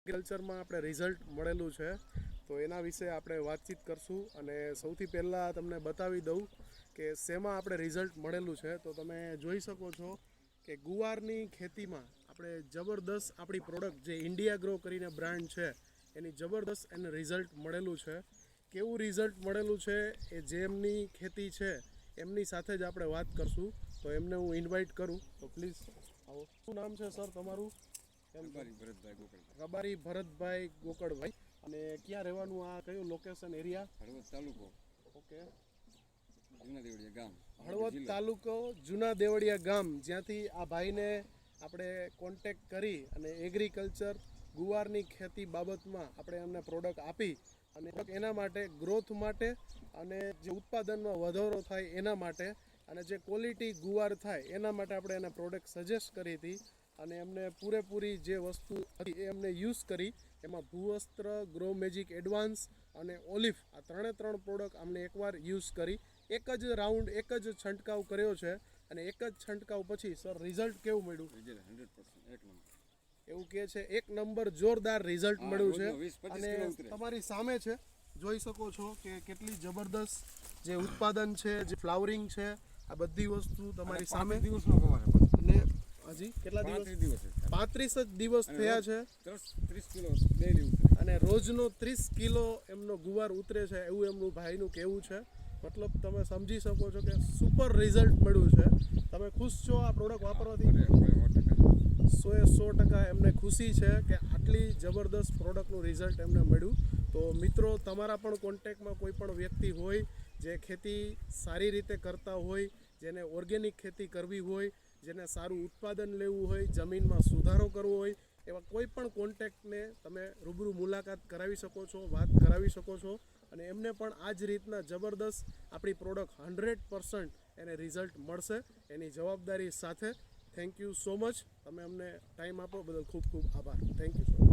એગ્રીકલ્ચરમાં આપણે રિઝલ્ટ મળેલું છે તો એના વિશે આપણે વાતચીત કરશું અને સૌથી પહેલાં તમને બતાવી દઉં કે શેમાં આપણે રિઝલ્ટ મળેલું છે. તો તમે જોઈ શકો છો કે ગુવારની ખેતીમાં આપણે જબરદસ્ત આપણી પ્રોડક્ટ જે ઇન્ડિયા ગ્રો કરીને બ્રાન્ડ છે એની જબરદસ્ત એને રિઝલ્ટ મળેલું છે. કેવું રિઝલ્ટ મળેલું છે એ જેમની ખેતી છે એમની સાથે જ આપણે વાત કરશું. તો એમને હું ઇન્વાઇટ કરું તો પ્લીઝ આવો. શું નામ છે સર તમારું? રબારી ભરતભાઈ ગોકળભાઈ. અને ક્યાં રહેવાનું? આ કયું લોકેશન એરિયા? હળવદ તાલુકો. ઓકે. જૂના દેવળિયા ગામ. હળવદ તાલુકો જૂના દેવળિયા ગામ, જ્યાંથી આ ભાઈને આપણે કોન્ટેક્ટ કરી અને એગ્રીકલ્ચર ગુવારની ખેતી બાબતમાં આપણે એમને પ્રોડક્ટ આપી અને એના માટે ગ્રોથ માટે અને જે ઉત્પાદનમાં વધારો થાય એના માટે અને જે ક્વોલિટી ગુવાર થાય એના માટે આપણે એને પ્રોડક્ટ સજેસ્ટ કરી હતી. અને એમને પૂરેપૂરી જે વસ્તુ હતી એ એમને યુઝ કરી. એમાં ભૂવસ્ત્ર, ગ્રો મેજિક એડવાન્સ અને ઓલિફ આ ત્રણ પ્રોડક્ટ અમને એકવાર યુઝ કરી. એક જ રાઉન્ડ, એક જ છંટકાવ કર્યો છે અને એક જ છંટકાવ પછી સર રિઝલ્ટ કેવું મળ્યું? 100% એક નંબર. એવું કહે છે 1 નંબર જોરદાર રિઝલ્ટ મળ્યું છે. 20-25 અને કિલો ઉતરે. તમારી સામે છે, જોઈ શકો છો કે કેટલી જબરદસ્ત જે ઉત્પાદન છે, જે ફ્લાવરિંગ છે, આ બધી વસ્તુ તમારી સામે. દિવસનો કવર અને હજી કેટલા દિવસ? 35 જ દિવસ થયા છે 30 કિલો ડેઈલી ઉતરે. અને રોજનો 30 કિલો એમનો ગુવાર ઉતરે છે એવું એમનું ભાઈનું કહેવું છે. મતલબ તમે સમજી શકો છો કે સુપર રિઝલ્ટ મળ્યું છે. તમે ખુશ છો આ પ્રોડક્ટ વાપરવાથી? 100% એમને ખુશી છે કે આટલી જબરદસ્ત પ્રોડક્ટનું રિઝલ્ટ એમને મળ્યું. તો મિત્રો, તમારા પણ કોન્ટેક્ટમાં કોઈ પણ વ્યક્તિ હોય જે ખેતી સારી રીતે કરતા હોય, જેને ઓર્ગેનિક ખેતી કરવી હોય, જેને સારું ઉત્પાદન લેવું હોય, જમીનમાં સુધારો કરવો હોય, એવા કોઈ પણ કોન્ટેક્ટને તમે રૂબરૂ મુલાકાત કરાવી શકો છો, વાત કરાવી શકો છો. અને એમને પણ આ જ રીતના જબરદસ્ત આપણી પ્રોડક્ટ 100% એને રિઝલ્ટ મળશે એની જવાબદારી સાથે. Thank you so much. તમે અમને ટાઈમ આપો બદલ ખૂબ ખૂબ આભાર. Thank you so much.